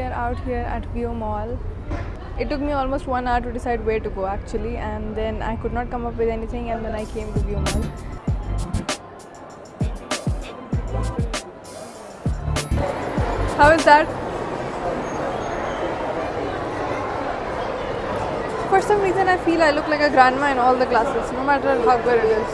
are out here at View Mall. It took me almost 1 hour to decide where to go actually, and then I could not come up with anything, and then I came to View Mall. How is that? For some reason I feel I look like a grandma in all the classes, no matter how good it is.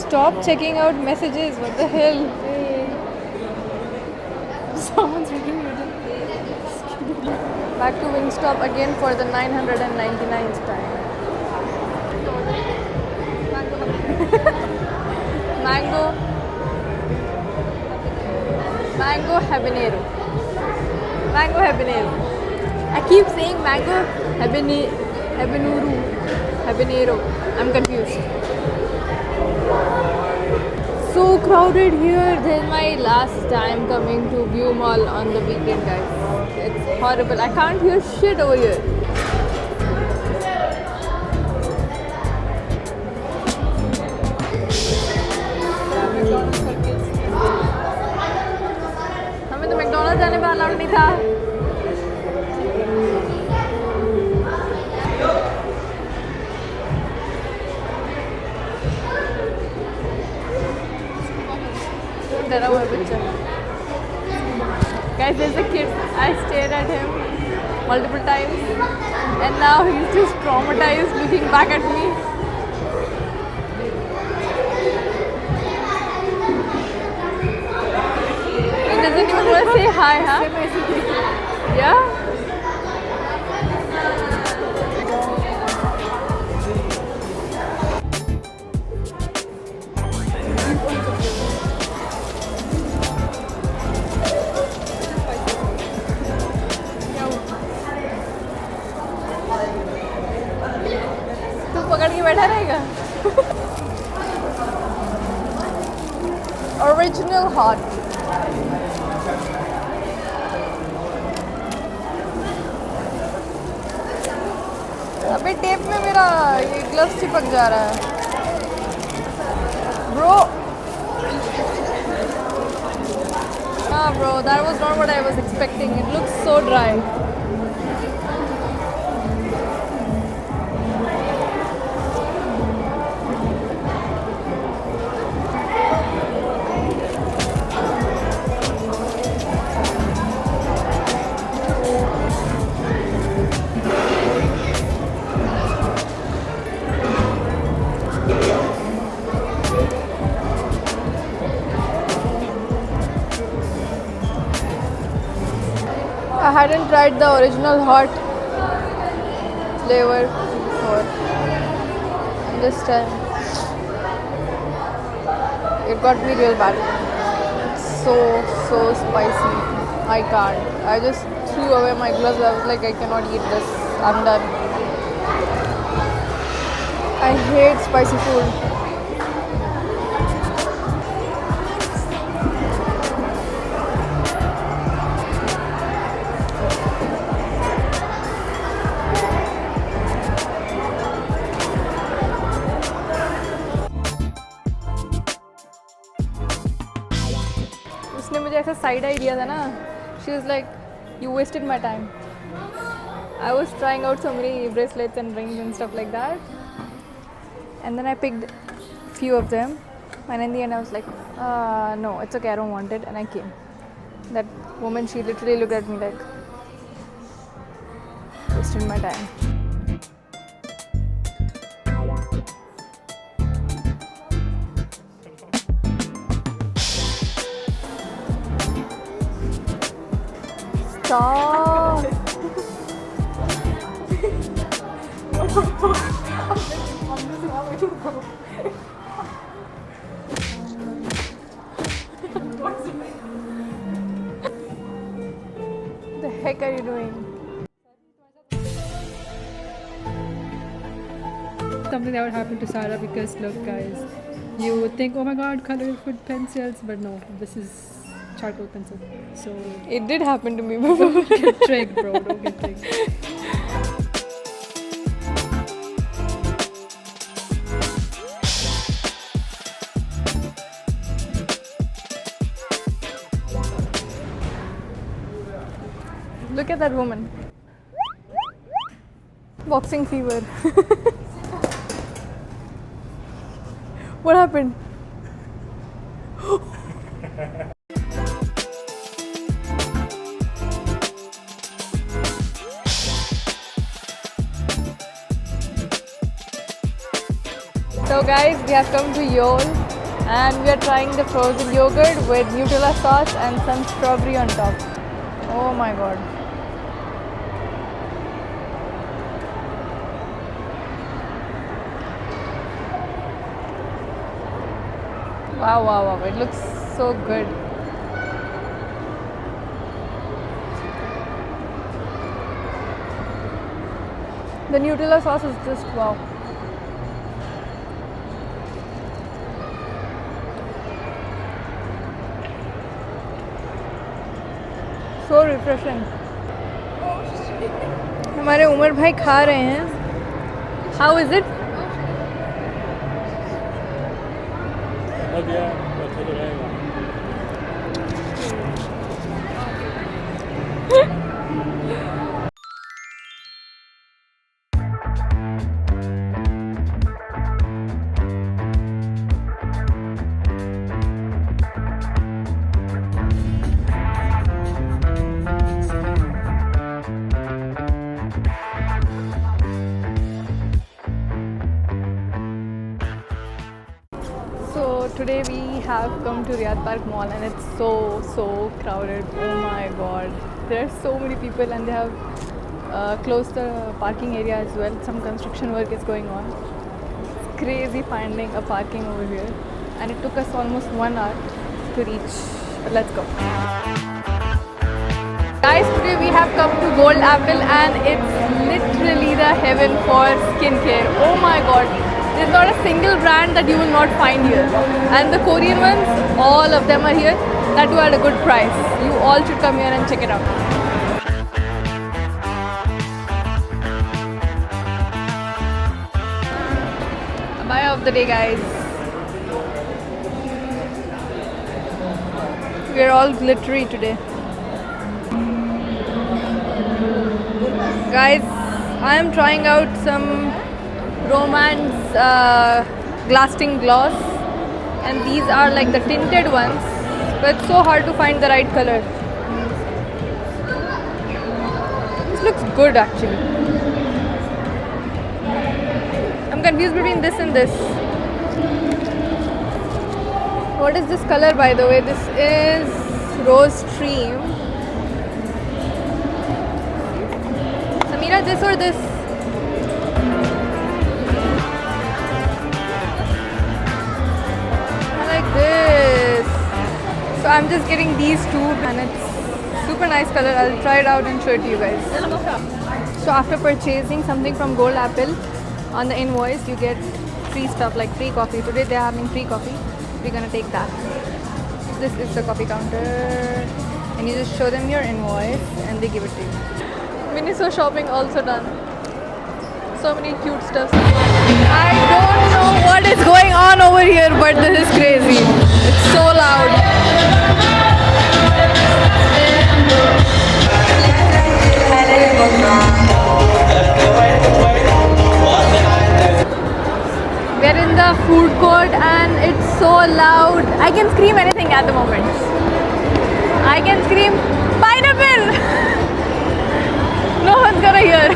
Stop checking out messages, what the hell? Someone's reading it. Back to Wingstop again for the 999th time. Mango habanero. Mango habanero. I keep saying mango habanero. I'm confused. So crowded here than my last time coming to View Mall on the weekend, guys. It's horrible. I can't hear shit over here. हमें तो McDonald's जाने पर allowed नहीं था. डरा हुआ बच्चा. Guys, there's a kid. I stared at him multiple times, and now he's just traumatized looking back at me. He doesn't even want to say hi, huh? Yeah? पकड़ के बैठा रहेगा. Original hot. अबे टेप में मेरा ये gloves चिपक जा रहा है. Bro. Bro, that was not what I was expecting. It looks so dry. I hadn't tried the original hot flavor before, and this time it got me real bad. It's so spicy. I can't. I just threw away my gloves. I was like, I cannot eat this. I'm done. I hate spicy food. उसने मुझे ऐसा side I दिया था ना. She was like, you wasted my time. I was trying out so many bracelets and rings and stuff like that, and then I picked few of them, and in the end I was like, no, it's okay, I don't want it, and I came. That woman, she literally looked at me like, wasted my time. Stop. What the heck are you doing? Something that would happen to Sarah, because look guys, you would think, oh my god, colorful pencils, but no, this is charcoal pencil. So It did happen to me before. get tricked, bro. Don't get tricked. Look at that woman. Boxing fever. What happened? So guys, we have come to Yole and we are trying the frozen yogurt with Nutella sauce and some strawberry on top. Oh my god. Wow, wow, wow. It looks so good. The Nutella sauce is just wow. So refreshing. हमारे उमर भाई खा रहे हैं. How is it? बढ़िया अच्छा तो रहेगा. So today we have come to Riyadh Park Mall and it's so crowded. Oh my god. There are so many people and they have closed the parking area as well. Some construction work is going on. It's crazy finding a parking over here and it took us almost 1 hour to reach. But let's go. Guys, today we have come to Gold Apple and it's literally the heaven for skincare. Oh my god. There's not a single brand that you will not find here. And the Korean ones, all of them are here. That too at a good price. You all should come here and check it out. Buy of the day, guys. We are all glittery today. Guys, I am trying out some Romance Glasting Gloss and these are like the tinted ones, but it's so hard to find the right color. This looks good actually. I'm confused between this and this. What is this color, by the way? This is Rose Stream. Samira, this or this? This. So I'm just getting these two and it's super nice color. I'll try it out and show it to you guys. So after purchasing something from Gold Apple, on the invoice you get free stuff like free coffee. Today they're having free coffee. We're gonna take that. This is the coffee counter and you just show them your invoice and they give it to you. Miniso shopping also done. So many cute stuff. I don't know what is going on over here, but this is crazy. It's so loud. We're in the food court and it's so loud. I can scream anything at the moment. I can scream pineapple. No one's gonna hear.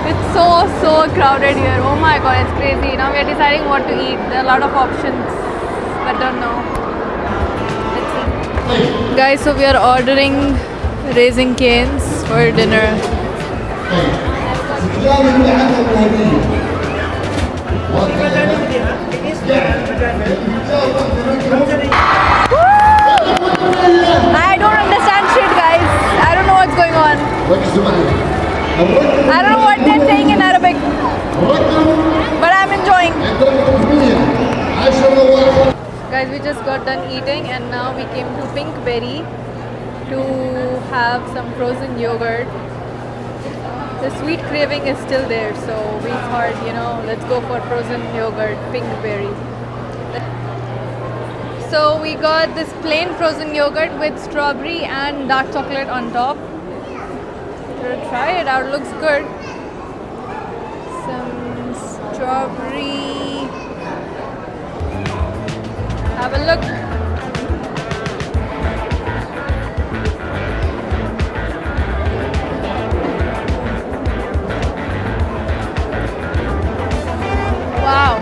It's so crowded here. Oh my god, it's crazy. Now we are deciding what to eat. There are a lot of options, but don't know. Let's see. Guys, so we are ordering Raising Canes for dinner. I don't understand shit, guys. I don't know what's going on. I don't know what they're saying in Arabic, but I'm enjoying. Guys, we just got done eating and now we came to Pinkberry to have some frozen yogurt. The sweet craving is still there, so we thought, you know, let's go for frozen yogurt, Pinkberry. So we got this plain frozen yogurt with strawberry and dark chocolate on top. We'll try it out, looks good. Some strawberry. Have a look. Wow,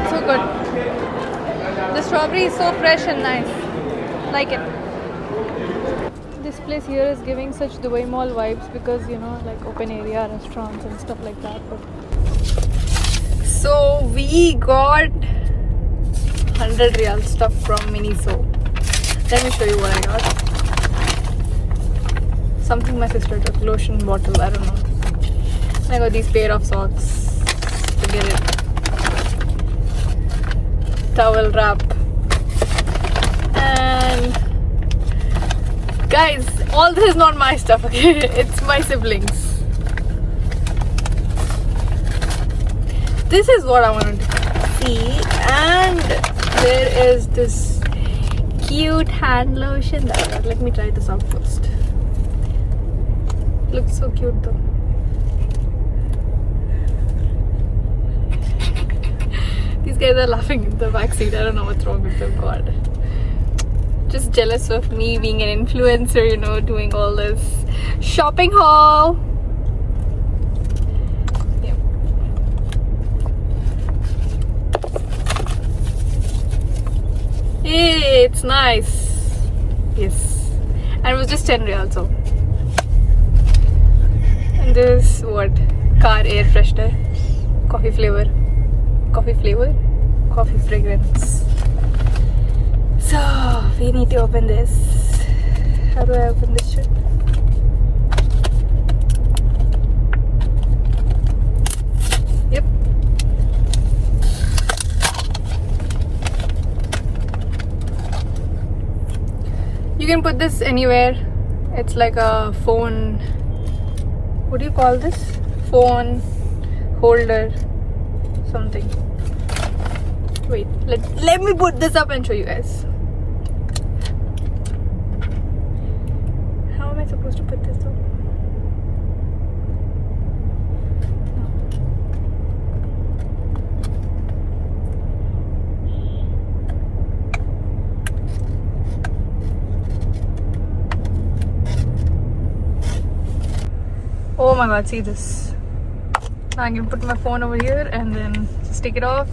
so good. The strawberry is so fresh and nice. Like it. This place here is giving such Dubai Mall vibes because, you know, like open area restaurants and stuff like that. But so we got 100 real stuff from Miniso. Let me show you what I got. Something my sister took, lotion bottle, I don't know. I got these pair of socks. Forget it. Towel wrap. And guys, all this is not my stuff, okay? It's my siblings. This is what I wanted to see. And there is this cute hand lotion. Let me try this out first. Looks so cute though. These guys are laughing in the backseat. I don't know what's wrong with them. God. Just jealous of me being an influencer, you know, doing all this shopping haul. Yeah. Hey, it's nice. Yes. And it was just 10 real so. And this what? Car air freshener. Coffee flavor. Coffee flavor? Coffee fragrance. So, we need to open this. How do I open this shit? Yep. You can put this anywhere. It's like a phone. What do you call this? Phone holder. Something. Wait, let me put this up and show you guys. How am I supposed to put this up? Oh my god, see this. Now I'm gonna put my phone over here and then just take it off.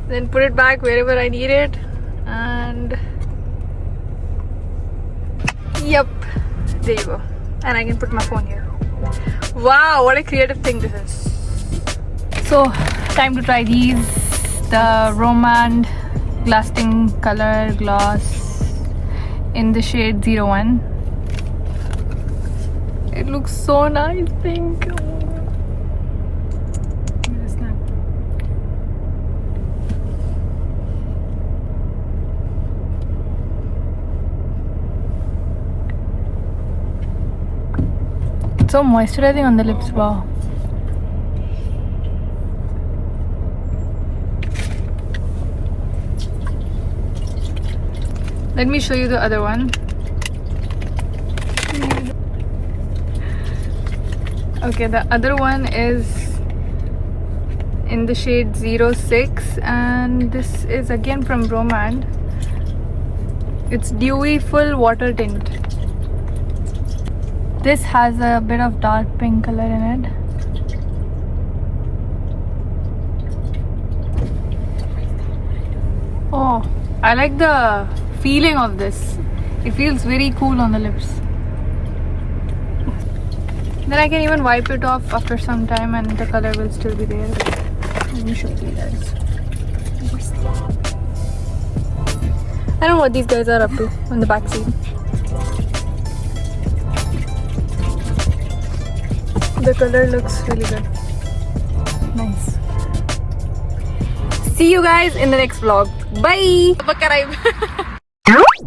Then put it back wherever I need it. And yep, there you go. And I can put my phone here. Wow, what a creative thing this is. So, time to try these. The Romand Lasting Color Gloss in the shade 01. It looks so nice, pink. So moisturizing on the lips, wow. Let me show you the other one. Okay, the other one is in the shade 06 and this is again from Romand. It's Dewy Full Water Tint. This has a bit of dark pink color in it. Oh, I like the feeling of this. It feels very cool on the lips. Then I can even wipe it off after some time and the color will still be there. Let me show you guys. I don't know what these guys are up to on the back seat. The color looks really good. Nice. See you guys in the next vlog. Bye. Subscribe.